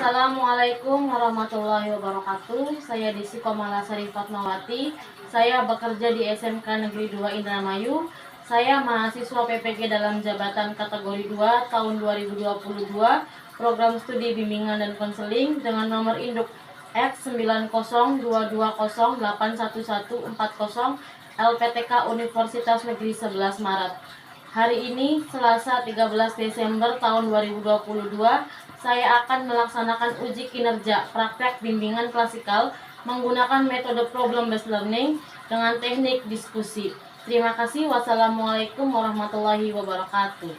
Assalamualaikum warahmatullahi wabarakatuh. Saya Desi Komalasari Fatmawati. Saya bekerja di SMK Negeri 2 Indramayu. Saya mahasiswa PPG dalam jabatan kategori 2 tahun 2022, program studi bimbingan dan konseling dengan nomor induk F9022081140 LPTK Universitas Negeri 11 Maret. Hari ini, Selasa 13 Desember tahun 2022, saya akan melaksanakan uji kinerja praktek bimbingan klasikal menggunakan metode problem based learning dengan teknik diskusi. Terima kasih. Wassalamualaikum warahmatullahi wabarakatuh.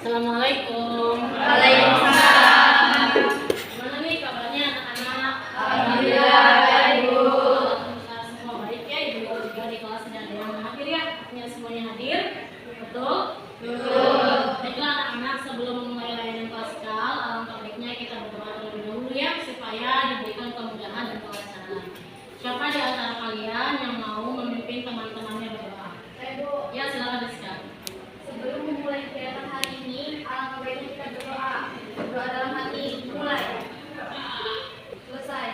Assalamualaikum. Waalaikumsalam. Gimana nih kabarnya anak-anak? Alhamdulillah baik, Bu. Alhamdulillah semua baik ya. Ibu juga di kelas ada yang hadir ya. Artinya semuanya hadir. Betul? Betul. Baiklah anak-anak, sebelum memulai layanan klasikal, alangkah baiknya kita berdoa terlebih dahulu ya, supaya diberikan kemudahan dan kelancaran. Siapa di antara kalian yang mau memimpin teman-temannya berdoa? Saya, Bu. Ya, silakan sekali. Sebelum memulai kegiatan hari ini, alangkah baiknya kita berdoa. Berdoa dalam hati. Mulai. Selesai.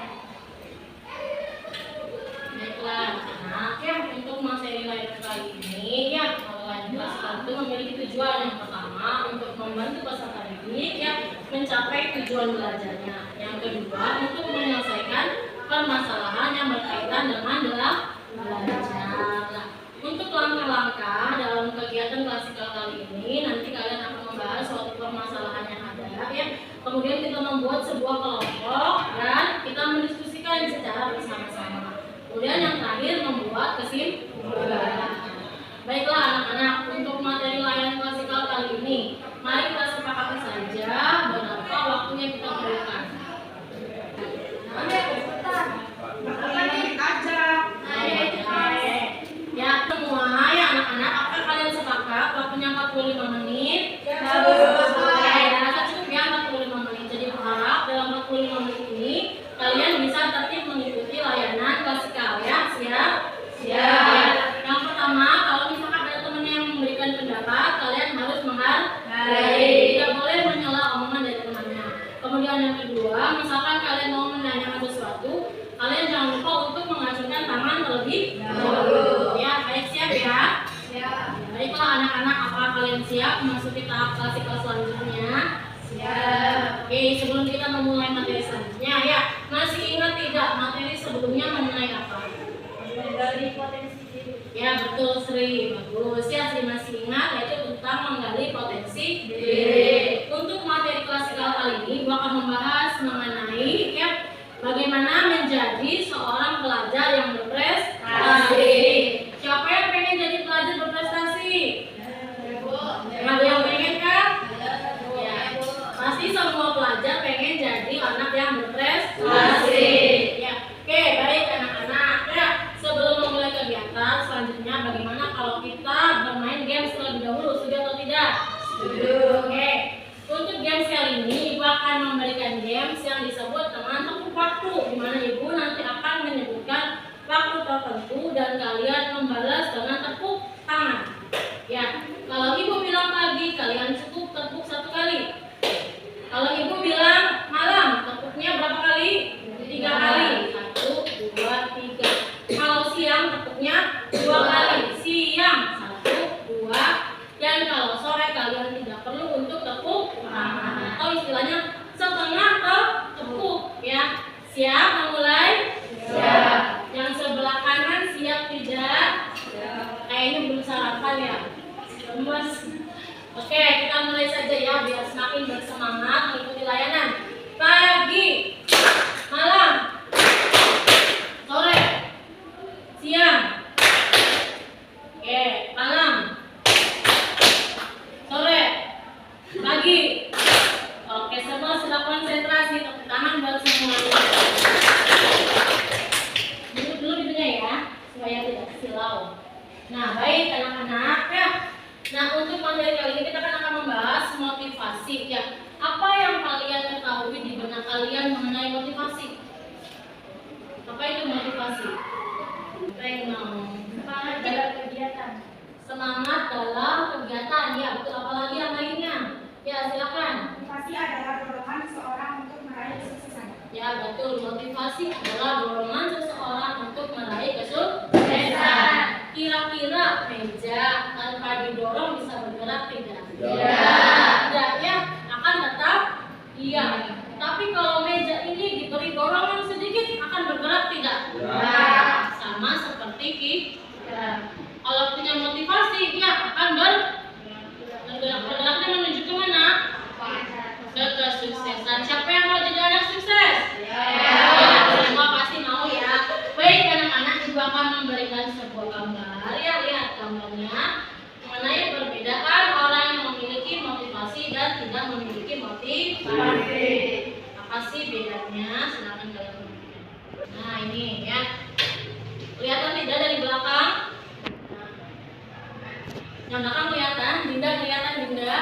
Baiklah anak ya, untuk materi layanan kali ini ya, layanan klasikal itu memiliki tujuan yang pertama untuk membantu peserta didik ya mencapai tujuan belajarnya. Yang kedua, untuk menyelesaikan permasalahan yang berkaitan dengan belajar. Nah, untuk langkah-langkah dalam kegiatan klasikal kali ini, nanti kalian akan membahas suatu permasalahan yang ada ya. Kemudian kita membuat sebuah kelompok dan kita mendiskusikan secara bersama-sama. Kemudian yang terakhir membuat kesimpulan. Baiklah anak-anak, untuk materi layanan klasikal kali ini, mari kita sepakati saja berapa waktunya kita berikan. Apa nih? Ya semua ya anak-anak, apakah kalian sepakat waktunya 45 menit? Ya, Bu. Saya rasa cukup ya 45 menit. Jadi berharap dalam 45 menit ini kalian bisa tertib mengikuti layanan klasikal ya. Siap? Siap. Yang pertama, kalau misalkan ada teman yang memberikan pendapat, kalian harus menghargai. Tidak boleh menyela omongan dari temannya. Kemudian yang kedua, misalkan kalian mau menanyakan sesuatu, kalian jangan lupa untuk mengacungkan tangan terlebih dahulu. Ya, baik, siap ya? Siap. Baiklah anak-anak, apakah kalian siap memasuki tahap klasikal selanjutnya? Siap. Oke, sebelum kita memulai materi selanjutnya ya, masih ingat tidak materi sebelumnya mengenai apa? Menggali potensi diri. Ya betul Sri, bagus ya Sri masih ingat, yaitu tentang menggali potensi diri. Untuk materi klasikal kali ini gua akan membahas mengenai ya bagaimana menjadi seorang pelajar yang berprestasi. Siapa yang pengen jadi pelajar berprestasi? Ada yang pengen kan? Ya, pasti semua pelajar pengen jadi anak yang berprestasi. Ya, oke baik anak-anak ya. Sebelum memulai kegiatan selanjutnya, bagaimana kalau kita bermain games terlebih dahulu? Sudah atau tidak? Setuju. Oke. Untuk games kali ini, Ibu akan memberikan games yang disebut dengan tepuk waktu, di mana Ibu nanti akan menyebutkan waktu tertentu dan kalian membalas dengan tepuk tangan. Ya, kalau Ibu bilang pagi, kalian cukup tepuk 1 kali. Kalau Ibu bilang malam, tepuknya berapa kali? 3 kali. 1, 2, 3. Kalau siang, tepuknya 2 kali. Siang 1, 2. Dan kalau sore kalian tidak perlu untuk tepuk tangan, atau istilahnya setengah tepuk ya. Siap memulai? Siap. Yang sebelah kanan siap tidak? Kayaknya belum sarapan ya. Lemes. Oke, kita mulai saja ya biar semakin bersemangat mengikuti layanan. Pagi, malam, sore, siang. Oke, malam, sore, pagi. Oke, semua sudah konsentrasi, tepuk tangan buat semuanya. Duduk dulu ibunya ya, supaya tidak silau. Nah, baik anak-anak ya. Nah, untuk materi kali ini kita akan membahas motivasi ya. Apa yang kalian ketahui di benak kalian mengenai motivasi? Apa itu motivasi? Semangat dalam kegiatan. Semangat dalam kegiatan. Ya, betul. Apalagi yang lainnya? Ya, silakan. Motivasi adalah dorongan seseorang untuk meraih kesuksesan. Ya, betul. Motivasi adalah dorongan seseorang untuk meraih kesuksesan. Kira-kira meja tanpa didorong bisa bergerak tidak? Tidak, ya. Akan tetap iya. Tapi kalau meja ini diberi dorongan sedikit akan bergerak tidak? Sama seperti kita. Kalau punya motivasi, ya akan bergerak. Bergeraknya menuju ke mana? Ke kesuksesan. Siapa yang mau jadi anak sukses? Ya, semua pasti mau ya. Baik, anak-anak juga akan memberikan sebuah gambar. Ya, lihat gambarnya. Mengenai perbedaan orang yang memiliki motivasi dan tidak memiliki motivasi. Apa sih bedanya? Silakan kalian. Nah, ini ya. Kelihatan tidak dari belakang? Yang belakang kelihatan? Dinda kelihatan, Dinda?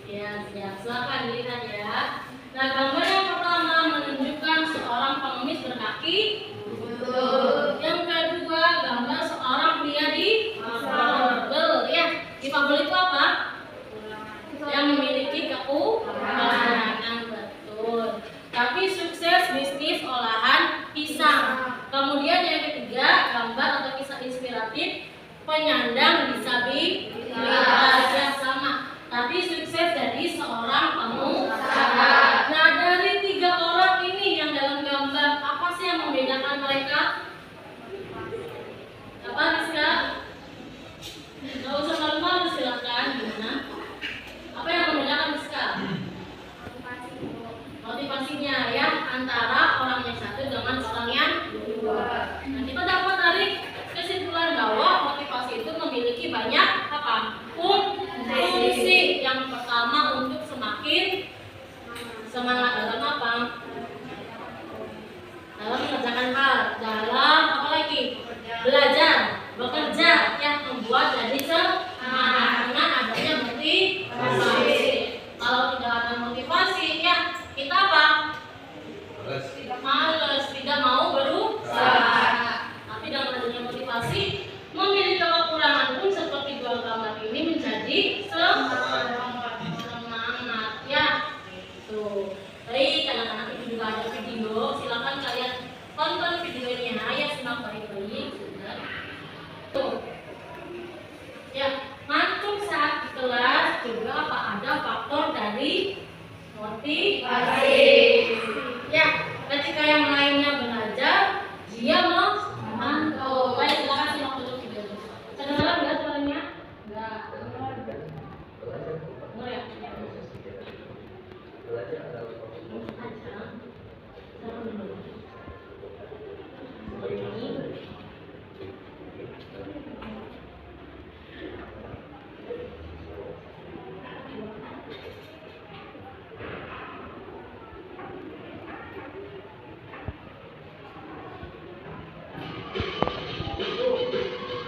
Ya, siap. Silakan dilihat ya. Nah, gambar yang pertama menunjukkan seorang pengemis berkaki. Yang kedua, gambar seorang pria di difabel. Ya, difabel itu apa? Yang memiliki kekurangan. Betul. Tapi sukses bisnis olahan pisang. Kemudian yang ketiga, gambar atau kisah inspiratif penyandang disabilitas yang sama, tapi sukses jadi seorang pengusaha. Nah, dari tiga orang ini yang dalam gambar, apa sih yang membedakan mereka? Apa, Rizka? Nggak usah malu-malu, silakan. Gimana? Apa yang membedakan, Rizka? Motivasinya ya, antara orang yang satu dengan orang yang dua. Nah, kita dapat dari kesimpulan bahwa motivasi itu memiliki banyak apa? Fungsi. Yang pertama untuk semakin semangat dalam apa? Dalam mengerjakan hal, dalam apa lagi? Belajar, bekerja, yang membuat jadi semangat dengan adanya motivasi. Kalau tidak ada motivasi, ya kita apa? Males, tidak mau berusaha. Tapi dengan adanya motivasi, memiliki kekurangan pun seperti dua gambar ini menjadi semangat ya. Tuh, baik anak-anak, itu juga ada video. Silakan kalian tonton videonya ya, simak baik-baik. Tuh, ya ngantuk saat di kelas juga apa? Ada faktor dari motivasi. Ya, ketika yang lainnya belajar, dia mengantuk. Baik, silakan simak dulu videonya. Kedengaran nggak suaranya? Nggak. Oh ya.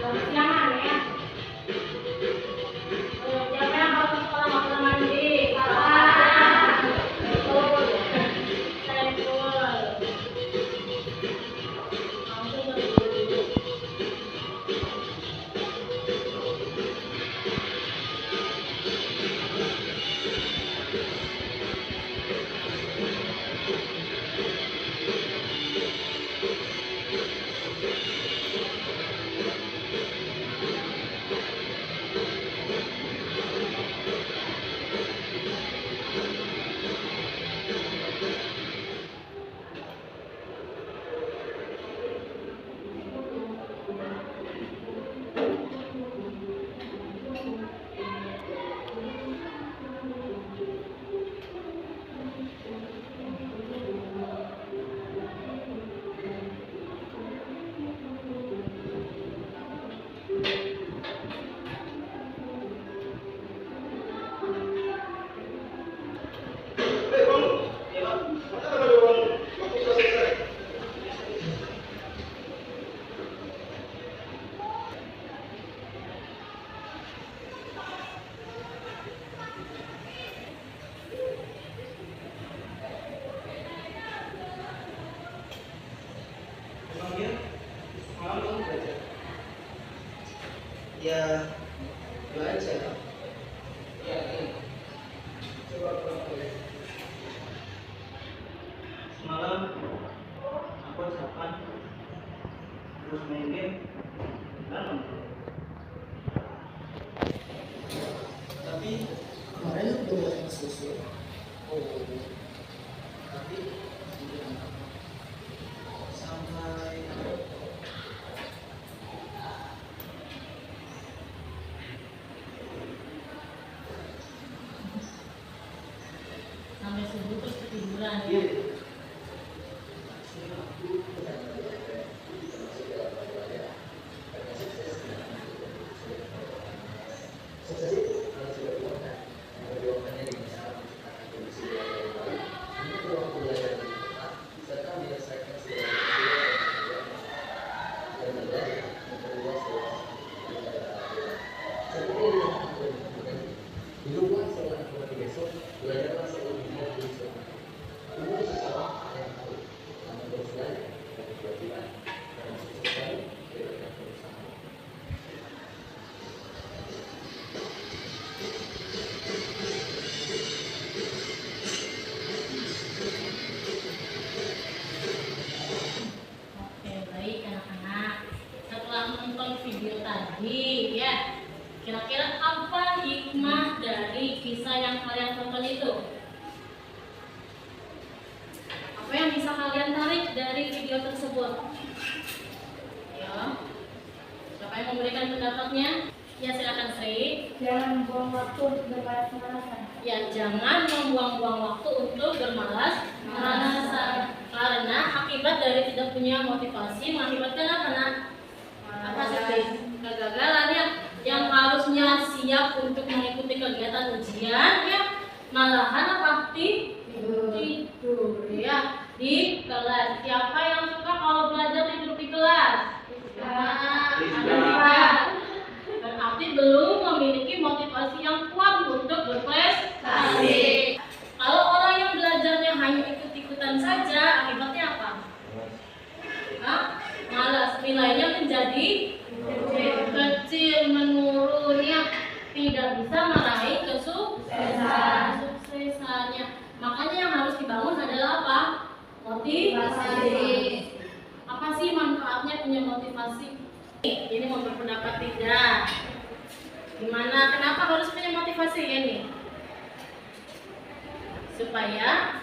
Silakan ya. Siapa yang mau ke sekolah mau ke mandi? Kapan? Betul. Saiful. Langsung ke guru. Ya belajar. Ya, coba semalam aku usahakan terus main game dan nonton. Tapi kemarin aku buat susu. Oh, tapi sampai Sampai subuh terus ketiduran ya. iya. Oke, baik anak-anak. Setelah menonton video tadi ya, kira-kira apa hikmah dari kisah yang kalian tonton itu? Apa yang bisa kalian tarik dari video tersebut? Ya, siapa yang memberikan pendapatnya? Ya, silakan Sri. Jangan buang waktu untuk bermalas-malasan. Ya, jangan membuang-buang waktu untuk bermalas-malasan. Karena akibat dari tidak punya motivasi mengakibatkan apa, Nak? Apa sih? Kegagalan ya. Yang harusnya siap untuk mengikuti kegiatan ujian ya, malahan apa? Tidur ya di kelas. Siapa yang suka kalau belajar tidur di kelas? Berarti belum memiliki motivasi yang kuat untuk berprestasi. Kalau orang yang belajarnya hanya ikut-ikutan saja, akibatnya apa? Malas, nilainya menjadi kecil, menurun ya, tidak bisa meraih kesuksesannya. Makanya yang harus dibangun adalah apa? Motivasi. Apa sih manfaatnya punya motivasi? Ini mau berpendapat tidak? Gimana? Kenapa harus punya motivasi ini? Supaya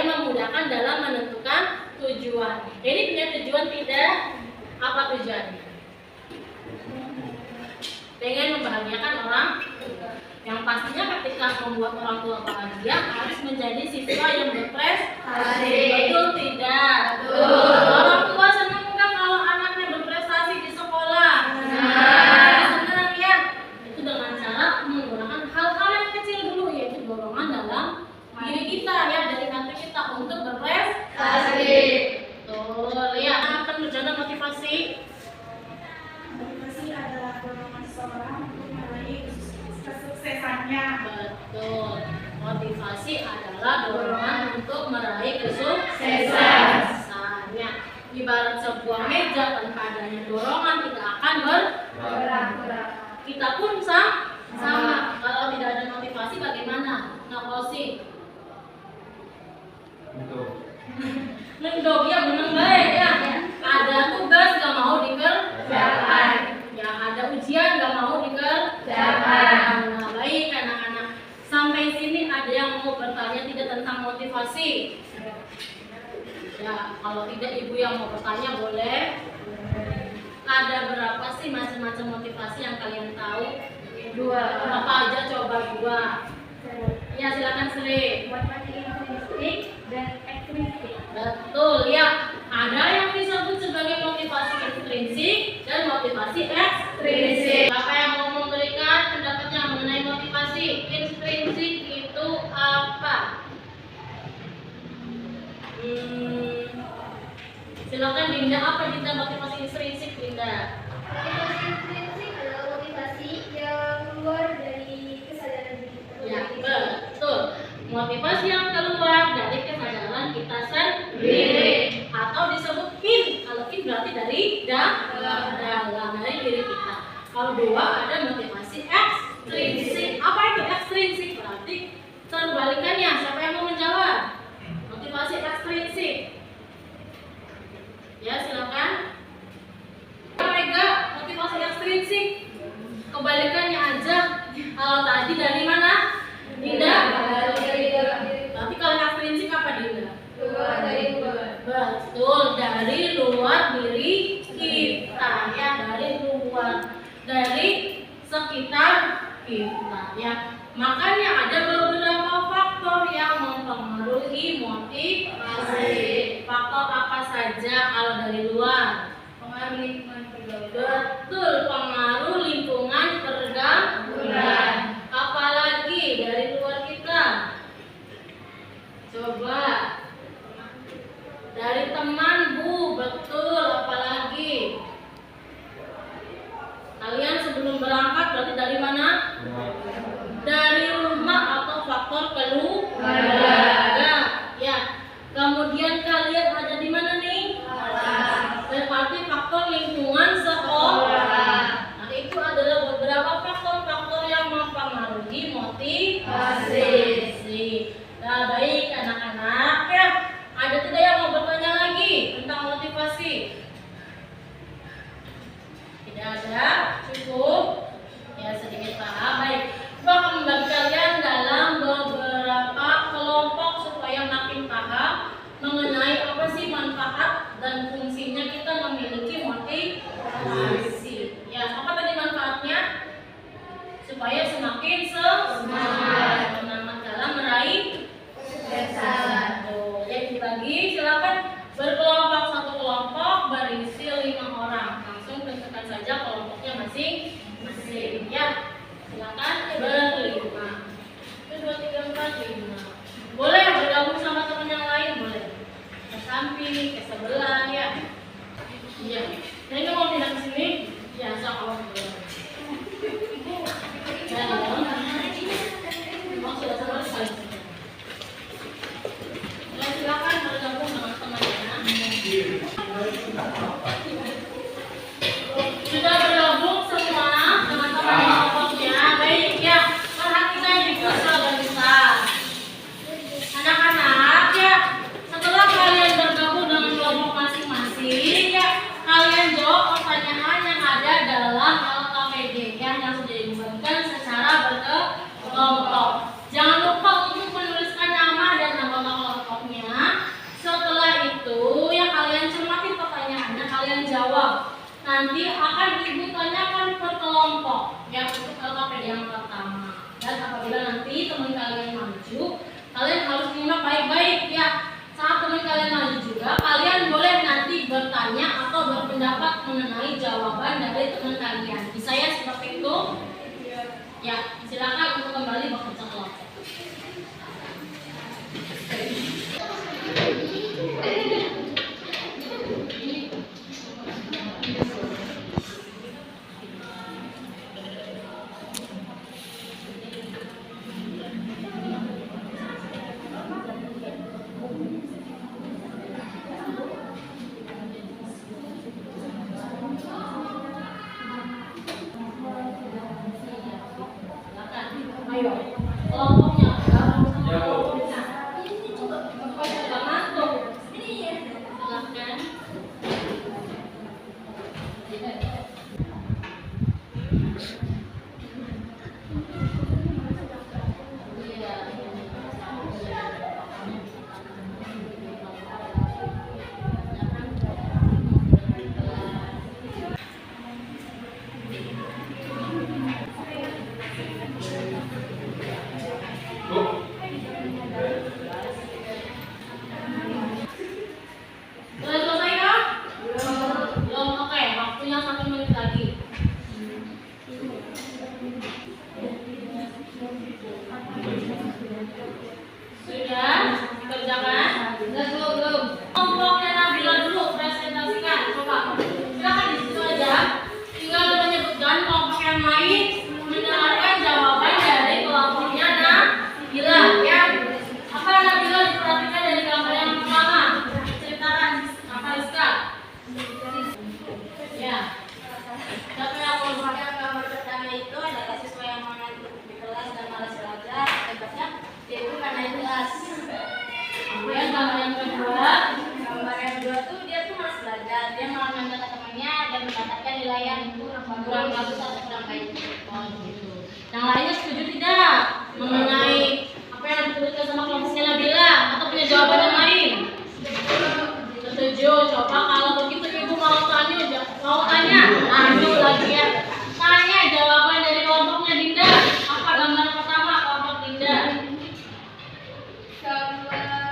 memudahkan dalam menentukan tujuan. Ini punya tujuan tidak? Apa tujuannya? Pengen membahagiakan orang. Yang pastinya ketika membuat orang tua bahagia harus menjadi siswa yang berprestasi. Betul tidak? Betul. Orang tua senang nggak kalau anaknya berprestasi di sekolah? Senang ya. Itu dengan cara menggunakan hal-hal yang kecil dulu, yaitu dorongan dalam diri kita ya, dari hati kita untuk berprestasi. Betul ya. Apa tujuan motivasi? Motivasi adalah dorongan seseorang untuk meraih kesuksesannya. Betul. Motivasi adalah dorongan untuk meraih kesuksesannya. Ibarat sebuah meja, tanpa adanya dorongan tidak akan bergerak. Kita pun sama. Kalau tidak ada motivasi bagaimana? Nakosi. Mendok ya, menang baik ya. Ada tugas gak mau dikerjakan. Ya, ada ujian gak mau dikerjakan. Nah, baik anak-anak. Sampai sini ada yang mau bertanya tidak tentang motivasi? Ya, kalau tidak ibu yang mau bertanya boleh. Ada berapa sih macam-macam motivasi yang kalian tahu? 2. Apa aja coba 2? Ya, silakan Sri. Motivasi intrinsik dan ekstrinsik. Betul ya. Ada yang disebut sebagai motivasi intrinsik dan motivasi ekstrinsik. Siapa yang mau memberikan pendapatnya mengenai motivasi intrinsik itu apa? Silakan Dinda, apa Dinda motivasi intrinsik Dinda? Motivasi intrinsik adalah motivasi yang keluar dari kesadaran diri kita. Ya, betul. Motivasi yang keluar dari kesadaran kita sendiri atau disebut Kalau 2 ada motivasi ekstrinsik. Apa itu ekstrinsik? Berarti terbalikannya. Siapa yang mau menjawab? Motivasi ekstrinsik. Ya, silakan. Mega, motivasi ekstrinsik. Kebalikannya aja. Kalau tadi dari mana? Tidak. Tapi kalau ekstrinsik apa Dinda? Betul, dari luar diri kita ya, dari luar, dari sekitar kita ya. Makanya ada beberapa faktor yang mempengaruhi motivasi. Faktor apa saja kalau dari luar? Pengaruh lingkungan pergaulan. Betul, pengaruh lingkungan pergaulan. Apalagi dari luar kita? Coba. Dari teman, Bu. Betul, apalagi? Kalian sebelum berangkat berarti dari mana? Dari rumah atau faktor keluarga. Ya. Kemudian kalian ada di mana nih? Berarti faktor lingkungan sekolah. Nah, itu adalah beberapa faktor-faktor yang mempengaruhi motivasi. Nah, baik anak-anak ya. Ada tidak yang mau bertanya lagi tentang motivasi? Tidak ada? Cukup? Ya, sedikit paham. Baik. Coba akan membagi kalian dalam beberapa kelompok supaya makin paham mengenai apa sih manfaat dan fungsinya kita memiliki motivasi. Ya, apa tadi manfaatnya? Supaya semakin semangat dalam meraih kesuksesan. Ya, dibagi, silakan berkelompok, satu kelompok berisi 5 orang. Langsung tentukan saja kelompoknya masing-masing. Ya, silakan berlima. 1, 2, 3, 4, 5. Boleh bergabung sama teman yang lain, boleh. Ke samping, ke sebelah, ya. Iya. Nah, ini mau pindah ke sini, biasa kalau boleh. Ya, mau sudah sama sekali. Silakan bergabung dengan temannya. Sudah bergabung semua teman-teman di kelompoknya. Baik ya, perhatikan di besar. Anak-anak ya, setelah kalian bergabung dengan kelompok masing-masing ya, kalian jawab pertanyaan yang ada dalam LKPD ya, yang sudah dibuatkan secara berkelompok. Jangan lupa untuk menuliskan nama dan anggota kelompoknya. Setelah itu ya, kalian cermati pertanyaannya, kalian jawab. Nanti akan ibu tanyakan per kelompok ya, untuk LKPD yang pertama. Dan apabila nanti teman kalian maju, kalian harus menyimak baik-baik ya. Saat teman kalian maju juga, kalian boleh nanti bertanya atau berpendapat mengenai jawaban dari teman kalian. Bisa ya seperti itu? Ya, silakan untuk kembali bekerja kelompok. Ayo, kelompoknya Ya, Bu. sudah masuk. Silakan. Bu. Sudah selesai kah? Belum. Oke, waktunya 1 menit lagi. Sudah dikerjakan? Belum. Kelompoknya Nabila dulu presentasikan. Coba. Silakan di situ aja. Tinggal menyebutkan kelompok yang lain, mendengarkan jawaban dari kelompoknya Nabila ya. Apa Nabila diperhatikan dari gambar yang pertama? Ceritakan apa Rizka? Ya. Siapa yang mau pakai gambar bagus atau kurang baik. Oh gitu. Yang lainnya setuju tidak mengenai apa yang dituliskan sama kelompoknya Nabila atau punya jawaban yang lain? Setuju. Coba kalau begitu ibu mau tanya, anu lagi ya. Tanya jawaban dari kelompoknya Dinda. Apa gambar pertama kelompok Dinda? Gambar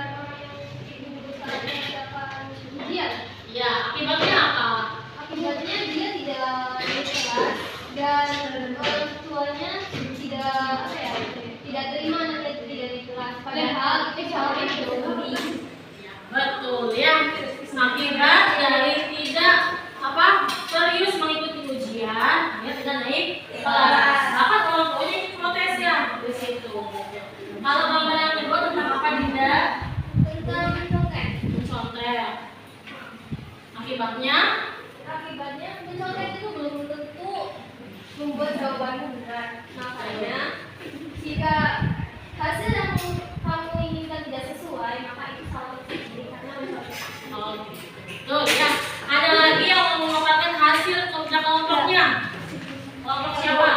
ibu guru saatnya mendapat ujian. Ya, akibatnya apa? Akibatnya dia tidak di kelas dan orang tuanya tidak apa ya, tidak terima nanti tidak di kelas. Padahal itu jawaban yang unik. Betul ya. Akibat dari tidak serius mengikuti ujian, dia tidak naik kelas. Bahkan orang tuanya ikut protes ya di situ. Kalau gambar yang kedua tentang apa Dinda? Tentang contek. Contek. Akibatnya? Akibatnya mencontek itu belum tentu membuat jawabanmu benar. Makanya jika hasil yang kamu inginkan tidak sesuai, maka itu salah sendiri karena mencontek. Oh, tuh ya. Ada lagi yang mengungkapkan hasil kerja kelompoknya. Kelompok siapa?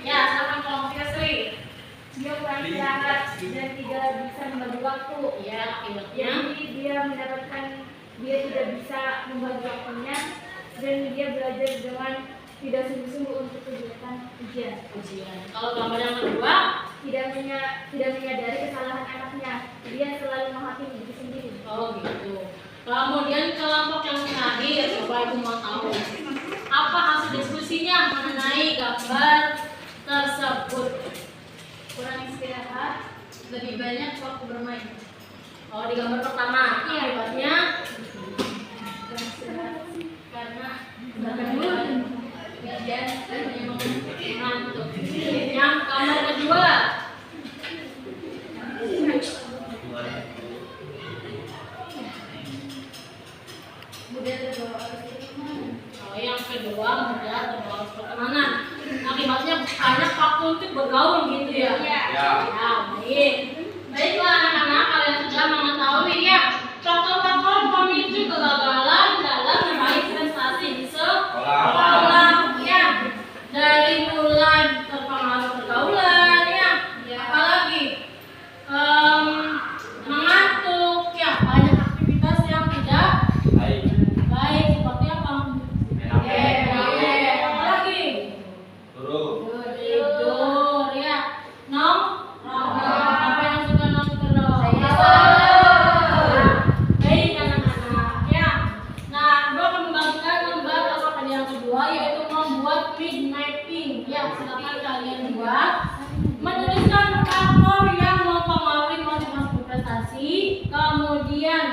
Ya, silakan kelompoknya Sri. Dia kurang istirahat dan tidak bisa membagi waktu. Ya, akibatnya. Jadi dia tidak bisa membagi waktunya dan dia belajar dengan tidak sungguh-sungguh untuk kegiatan ujian. Kalau gambar yang kedua, Tidak menyadari kesalahan anaknya. Dia selalu menghakimi diri sendiri. oh gitu. Kemudian kelompok yang terakhir, coba ibu mau tahu apa hasil diskusinya mengenai gambar tersebut? Kurang istirahat, Lebih banyak waktu bermain. Oh, di gambar pertama, Iya. akibatnya kurang istirahat karena ujian dan ngantuk. Yang gambar kedua, mudah terbawa arus pertemanan. oh yang kedua mudah terbawa pertemanan. Akibatnya banyak fakultas bergaul gitu ya. Iya. Ya, baik. Baiklah anak-anak, kalian sudah mengetahui ya faktor-faktor pemicu kegagalan dalam meraih prestasi di sekolah ya. Dari mulai terpengaruh pergaulan ya, apalagi mengantuk ya, banyak aktivitas yang tidak baik seperti apa? Apalagi tidur ya, apa yang suka nongkrong? Baik anak-anak ya. Nah, gue akan membagikan lembar apa yang kedua yaitu membuat mapping ya. Silakan kalian buat menuliskan faktor yang mempengaruhi motivasi berprestasi, kemudian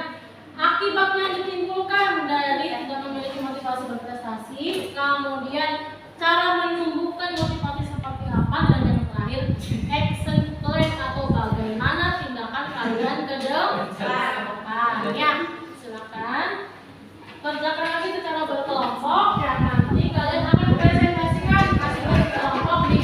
akibatnya ditimbulkan dari tidak memiliki motivasi berprestasi, kemudian cara menumbuhkan motivasi seperti apa, dan yang terakhir action plan atau bagaimana tindakan kalian ke depan ya. Silakan kerjakan lagi secara berkelompok dan nanti kalian akan presentasikan hasil kelompok di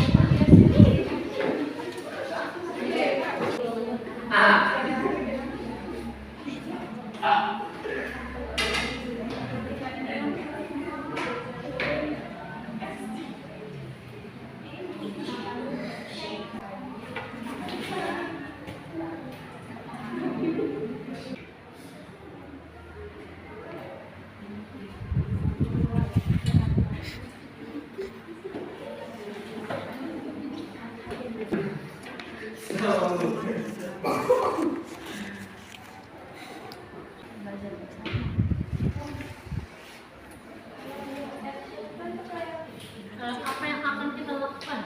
apa yang akan kita lakukan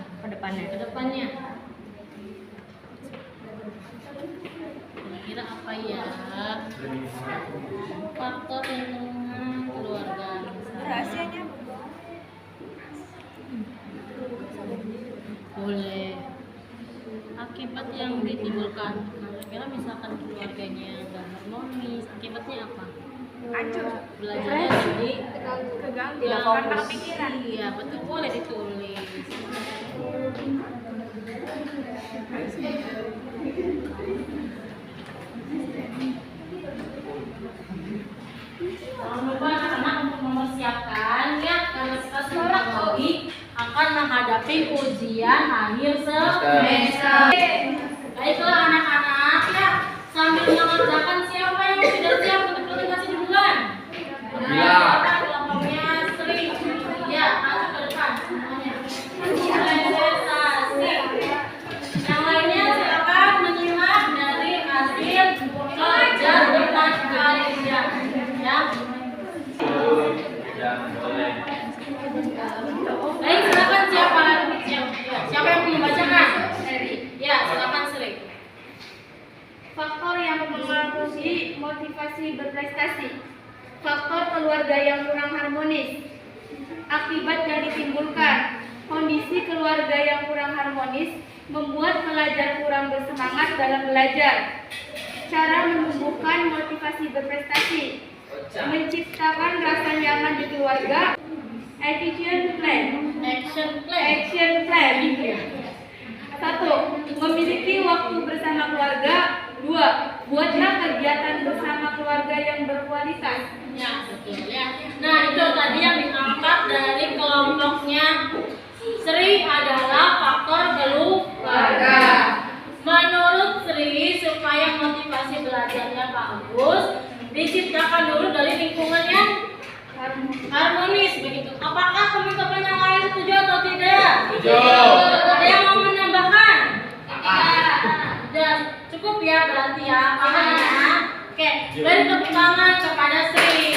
ke depannya. Kira-kira apa ya? Faktor lingkungan keluarga. Rahasianya Boleh. Akibat yang ditimbulkan. Nah, kira misalkan keluarganya nggak harmonis, akibatnya apa? hancur, Belajarnya jadi keganggu, yang tanpa pikiran. Iya, betul, boleh ditulis. Jangan lupa anak-anak untuk mempersiapkan ya, karena kita sebentar lagi akan menghadapi ujian akhir semester. Baiklah anak-anak, ya sambil mengerjakan siapa yang sudah siap untuk presentasi duluan? Silakan kelompoknya Sri. Ya, maju ke depan semuanya. Presentasi. Yang lainnya silakan menyimak dari hasil kerja depan kalian. Ya. Baik, silakan siapa yang membacakan? Ya, silakan Sri. Faktor yang mempengaruhi motivasi berprestasi. Faktor keluarga yang kurang harmonis. Akibat yang ditimbulkan. Kondisi keluarga yang kurang harmonis membuat pelajar kurang bersemangat dalam belajar. Cara menumbuhkan motivasi berprestasi. Menciptakan rasa nyaman di keluarga. Action plan. Action plan. 1. Memiliki waktu bersama keluarga. 2. Buatlah kegiatan bersama keluarga yang berkualitas. Ya, betul ya. Nah, itu tadi yang diangkat dari kelompoknya Sri adalah faktor keluarga. Menurut Sri, supaya motivasi belajarnya bagus, diciptakan dulu dari lingkungan yang harmonis begitu. Apakah teman-teman yang lain setuju atau tidak? Setuju. Ada yang mau menambahkan? Dan cukup ya berarti ya pahamnya. Oke, beri tepuk tangan kepada Sri.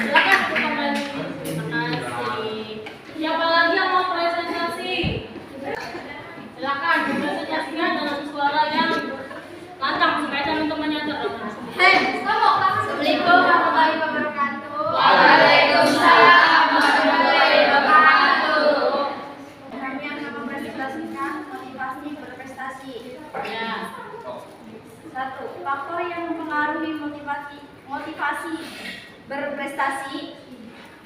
Silakan kembali. Terima kasih. Siapa lagi yang mau presentasi? Silakan presentasinya dalam suara yang lantang supaya teman-temannya terdengar. Assalamualaikum warahmatullahi wabarakatuh. Waalaikumsalam warahmatullahi wabarakatuh. Kami akan mempresentasikan motivasi berprestasi. Ya. 1. Faktor yang mempengaruhi motivasi berprestasi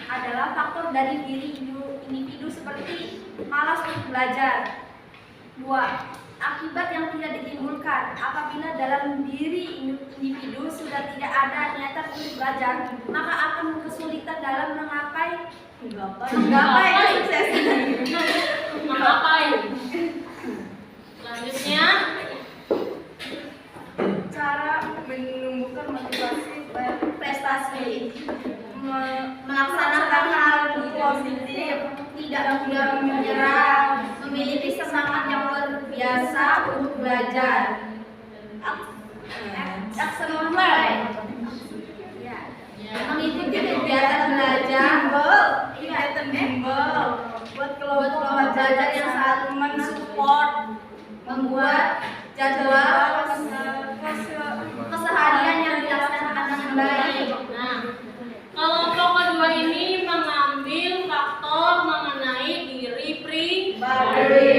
adalah faktor dari diri individu seperti malas untuk belajar. 2. Akibat yang tidak ditimbulkan. Apabila dalam diri individu sudah tidak ada niatan untuk belajar, maka akan kesulitan dalam menggapai kesuksesan. Menggapai. Selanjutnya, Cara menumbuhkan motivasi berprestasi. Melaksanakan hal positif, tidak mudah menyerah, memiliki semangat yang luar biasa untuk belajar. Action plan. Mengikuti kegiatan belajar, kegiatan bimbel, buat kelompok belajar yang saat mensupport, membuat jadwal keseharian yang dilaksanakan dengan baik. nah, kelompok kedua ini mengambil faktor mengenai diri pribadi.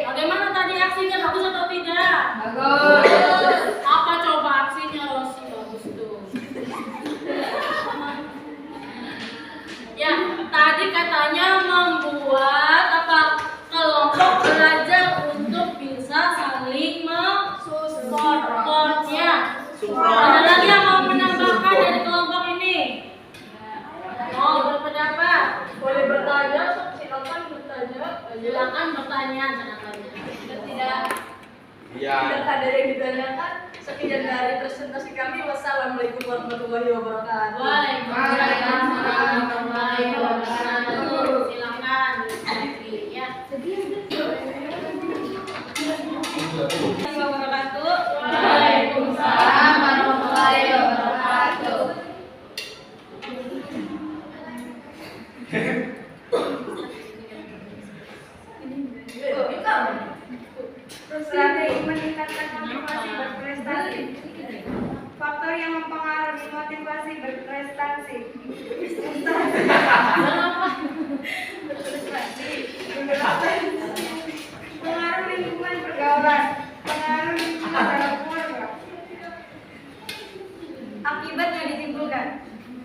Bagaimana tadi aksinya, bagus atau tidak? Bagus. Apa coba aksinya Rosi? Bagus tuh. Ya, tadi katanya membuat apa? Kelompok belajar untuk bisa saling support ya. Ada lagi yang mau menambahkan dari kelompok ini? Mau berpendapat? Boleh bertanya, silakan bertanya. Silakan bertanya, tidak. Iya. Tidak ada yang ditanyakan. Sekian dari presentasi kami. Wassalamualaikum warahmatullahi wabarakatuh. Waalaikumsalam warahmatullahi wabarakatuh. Silakan, ya. Waalaikumsalam warahmatullahi wabarakatuh. Strategi meningkatkan motivasi berprestasi. Faktor yang mempengaruhi motivasi berprestasi. Pengaruh lingkungan pergaulan. Pengaruh lingkungan dalam keluarga. Akibat yang ditimbulkan.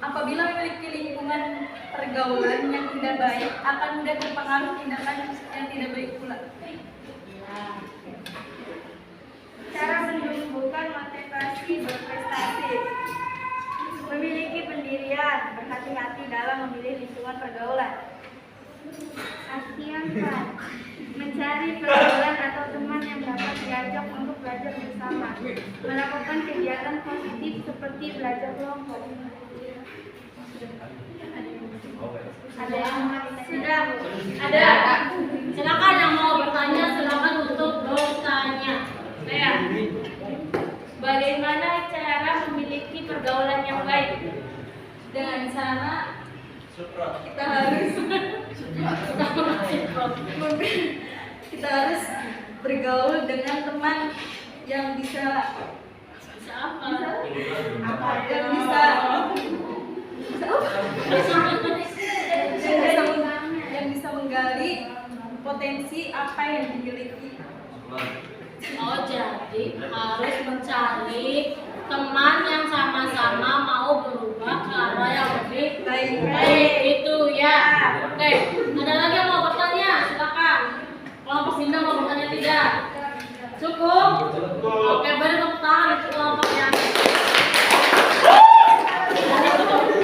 Apabila memiliki lingkungan pergaulan yang tidak baik, akan mudah terpengaruh tindakan yang tidak baik pula. Cara menumbuhkan motivasi berprestasi. Memiliki pendirian, berhati-hati dalam memilih lingkungan pergaulan. melakukan kegiatan positif seperti belajar kelompok. Ada yang sudah Ada. Silakan yang mau bertanya, silakan untuk bertanya. saya. Bagaimana cara memiliki pergaulan yang baik? Dengan cara kita harus bergaul dengan teman yang bisa Siapa? yang bisa yang bisa menggali potensi apa yang dimiliki. Oh, jadi harus mencari teman yang sama-sama mau berubah ke arah yang lebih baik itu ya. Oke, ada lagi yang mau bertanya? Silakan. Kelompok Sinda mau bertanya tidak? Cukup? Oke, beri tepuk tangan untuk kelompok yang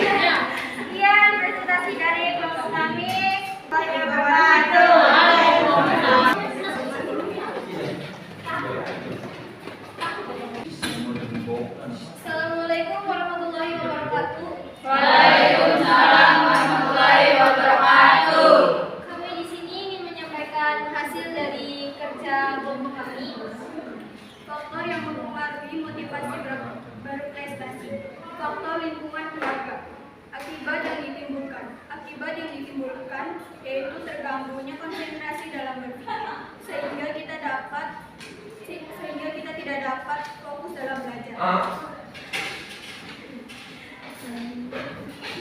ya. Sekian presentasi dari kelompok kami. Waalaikumsalam. Assalamualaikum warahmatullahi wabarakatuh. Waalaikumsalam warahmatullahi wabarakatuh. Kami di sini ingin menyampaikan hasil dari kerja kelompok kami. Faktor yang mempengaruhi motivasi berprestasi. Faktor lingkungan keluarga. Akibat yang ditimbulkan yaitu terganggunya konsentrasi dalam berpikir, sehingga kita tidak dapat fokus dalam belajar.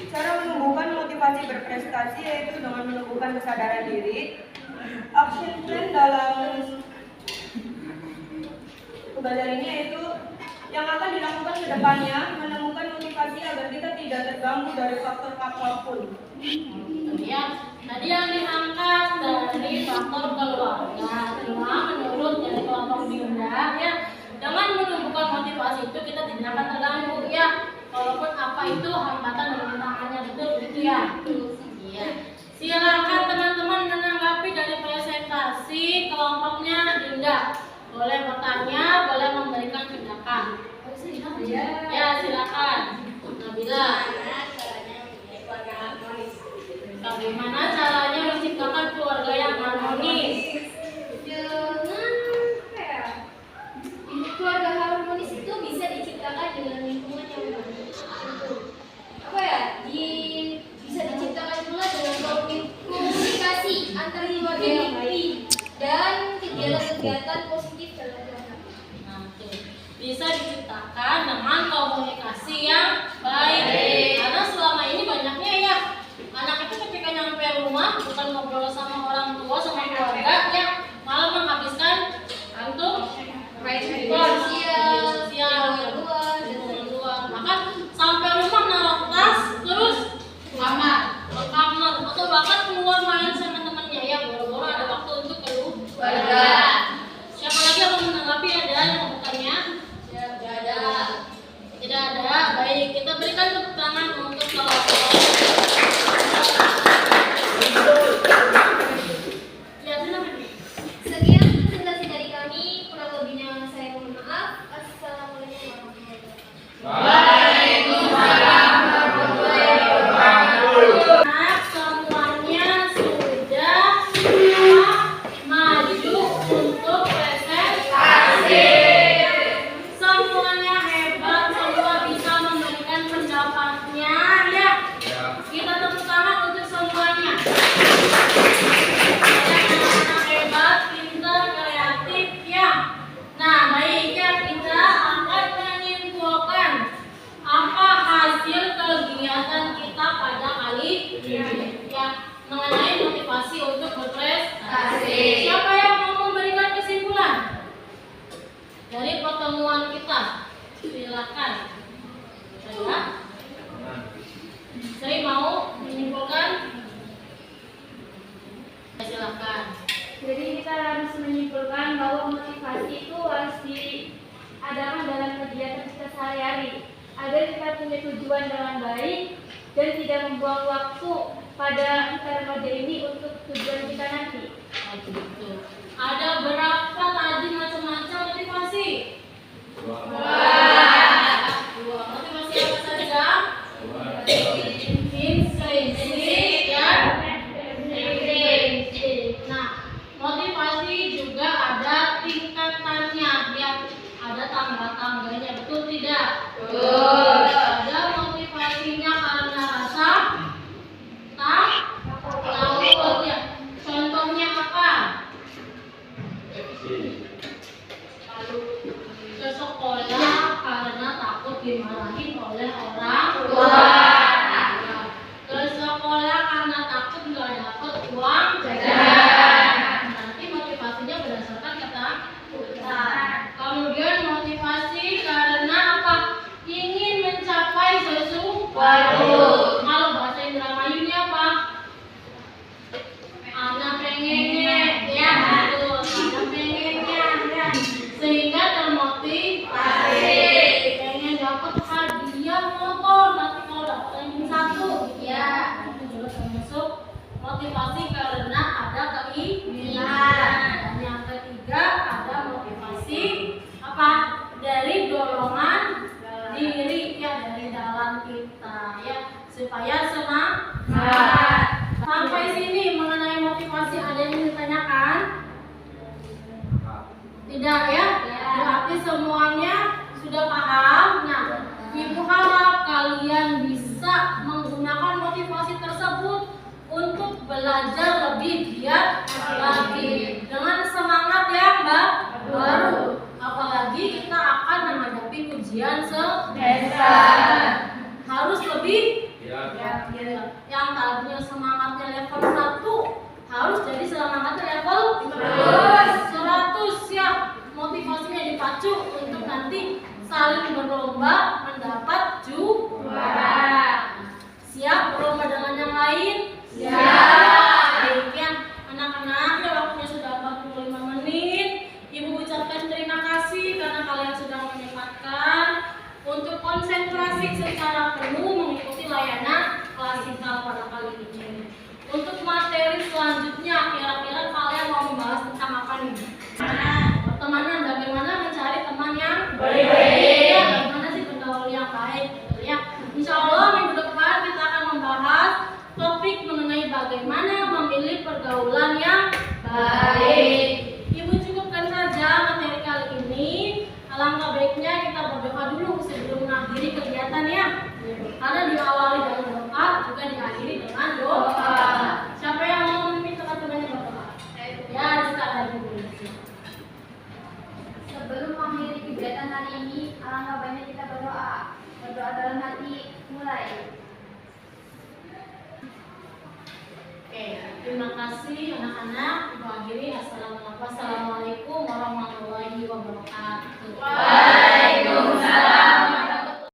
Cara menumbuhkan motivasi berprestasi yaitu dengan menumbuhkan kesadaran diri. Action plan dalam pembelajaran ini yaitu yang akan dilakukan ke depannya menemukan motivasi agar kita tidak terganggu dari faktor apapun. Ya, tadi yang diangkat dari faktor keluarga. Cuma menurut dari kelompok Dinda ya, dengan menumbuhkan motivasi itu kita tidak akan terganggu ya. Walaupun apa itu hambatan dan rintangannya, betul begitu ya. Iya. Silakan teman-teman menanggapi dari presentasi kelompoknya Dinda. Boleh bertanya, boleh memberikan tindakan. Ya, silakan. Nabila. Bagaimana caranya menciptakan keluarga yang harmonis? Dengan apa ya? Keluarga harmonis itu bisa diciptakan dengan lingkungan yang baik. Apa ya? Bisa diciptakan pula dengan komunikasi antar keluarga yang baik dan kegiatan-kegiatan positif dalam keluarga. Nah, tuh. Bisa diciptakan dengan komunikasi yang baik. Karena selama ini banyaknya ya anak itu ketika nyampe rumah bukan ngobrol sama orang tua sama keluarga ya, malah menghabiskan untuk Media sosial, lingkungan luar. Maka sampai rumah naruh tas terus ke kamar atau bahkan keluar main sama temannya ya, boro-boro ada waktu untuk keluarga. Siapa lagi yang mau menanggapi? Ada yang mau bertanya? Tidak ada. Baik, kita berikan tepuk tangan untuk kelompok. Ya, silakan. Sekian presentasi dari kami, kurang lebihnya saya mohon maaf. Assalamualaikum warahmatullahi wabarakatuh. Semuanya sudah siap maju untuk presentasi. Semuanya hebat, semua bisa memberikan pendapatnya ya. Kita tepuk tangan untuk semuanya. Anak-anak hebat, pintar, kreatif ya. Nah, baiknya kita akan menyimpulkan apa hasil kegiatan kita pada kali ini ya, mengenai motivasi untuk berprestasi. Siapa yang mau memberikan kesimpulan dari pertemuan kita? Silakan. Saya. Saya mau menyimpulkan. Silakan. Jadi kita harus menyimpulkan bahwa motivasi itu harus diadakan dalam kegiatan kita sehari-hari agar kita punya tujuan dengan baik dan tidak membuang waktu pada kita remaja ini untuk tujuan kita nanti. Oh, begitu. Ada berapa tadi macam-macam motivasi? Dua. Motivasi apa saja? Intrinsik dan ekstrinsik. Nah, motivasi juga ada tingkatannya, ya. Ada tangga-tangganya, betul tidak? Betul. Ada motivasinya karena rasa takut, ya. Contohnya apa? Ke sekolah karena takut dimarahin oleh orang tua. Ke sekolah karena takut nggak dapat uang jajan. Nanti motivasinya berdasarkan ketakutan. Kemudian motivasi karena apa? Ingin mencapai sesuatu. Kalau bahasa Indramayunya apa? Anak pengennya, ya betul. Anak pengennya, ya. Sehingga termotivasi. Pengen dapat hadiah motor nanti kalau dapat ranking 1, ya. Itu juga termasuk motivasi karena ada keinginan. Dan yang ketiga ada motivasi apa? Dari dorongan diri, ya, dari dalam kita, ya, supaya semangat. Sampai sini mengenai motivasi ada yang ingin ditanyakan? Tidak, ya? Berarti semuanya sudah paham. Nah, Ibu harap kalian bisa menggunakan motivasi tersebut untuk belajar lebih giat lagi dengan semangat, ya, Mbak. Baru apalagi kita akan menghadapi ujian semester. Harus lebih yang tadinya semangatnya level 1 harus jadi semangatnya level 100, ya. Motivasinya dipacu untuk nanti saling berlomba mendapat juara. Siap berlomba dengan yang lain? Siap. Baik, ya. Anak-anak, ya, waktunya sudah 45 menit. Ibu ucapkan terima kasih karena kalian sudah menyempatkan untuk konsentrasi secara penuh mengikuti layanan klasikal pada kali ini. Untuk materi selanjutnya, kira-kira kalian mau membahas tentang apa nih? Pertemanan, bagaimana mencari teman yang baik? Ya, bagaimana sih bergaul yang baik? Ya, insya Allah minggu depan kita akan membahas topik mengenai bagaimana memilih pergaulan yang baik. Ibu cukupkan saja materi kali ini. Alangkah baiknya kita berdoa dulu sebelum mengakhiri kegiatan, ya. Karena diawali dengan doa juga diakhiri dengan doa. Siapa yang mau memimpin teman-temannya berdoa? Ya, kita lagi dulu. Sebelum mengakhiri kegiatan hari ini, alangkah baiknya kita berdoa. Berdoa dalam hati, mulai. Oke, terima kasih anak-anak. Ibu akhiri. Assalamualaikum warahmatullahi wabarakatuh. Waalaikumsalam.